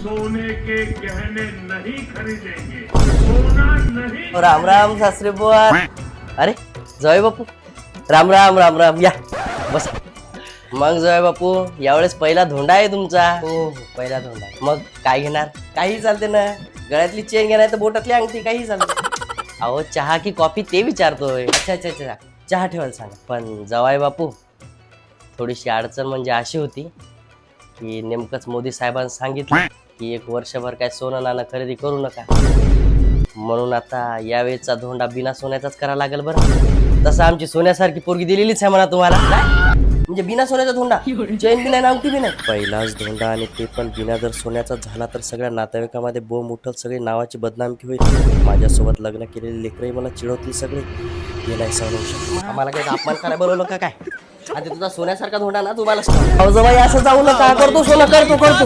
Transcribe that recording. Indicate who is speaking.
Speaker 1: सोने के गहने नहीं खरीदेंगे, सोना नहीं।
Speaker 2: राम राम सासरे बुवा. अरे जय बापू, राम राम राम राम, या बस. मग जय बापू, यावेळेस पहिला धोंडा आहे तुमचा. हो पहिला धोंडा आहे. मग काय घेणार? काही चालते ना, गळ्यातली चेन घेणार तर बोटातली अंगठी, काही चालते. अहो चहा की कॉफी ते विचारतोय. अच्छा अच्छा अच्छा, चहा ठेवायला सांगा. पण जवाय बापू, थोडीशी अडचण म्हणजे अशी होती की नेमकंच मोदी साहेबांनी सांगितलं की 1 वर्षभर काय सोनं नाणं खरेदी करू नका, म्हणून आता यावेळेचा धोंडा बिना सोन्याचाच करावा लागेल. बरं तसं आमची सोन्यासारखी पोरगी दिलेलीच आहे म्हणा तुम्हाला, म्हणजे बिना सोन्याचा धोंडा, चैन बी नाही, अंगठी बी नाही. पहिलाच धोंडा आणि ते पण बिना जर सोन्याचा झाला तर सगळ्या नातेवाईकामध्ये बोंब उठल, सगळी नावाची बदनामी होईल. माझ्यासोबत लग्न केलेले लेकरही मला चिडवतील सगळे. हे नाही सहन होऊ शकत. आम्हाला काही अपमान करायला बोलवलं का काय? आता तुझा सोन्यासारखा धोंडा ना तुम्हाला जवळ असं जाऊ नका. करतो सोनं, करतो करतो.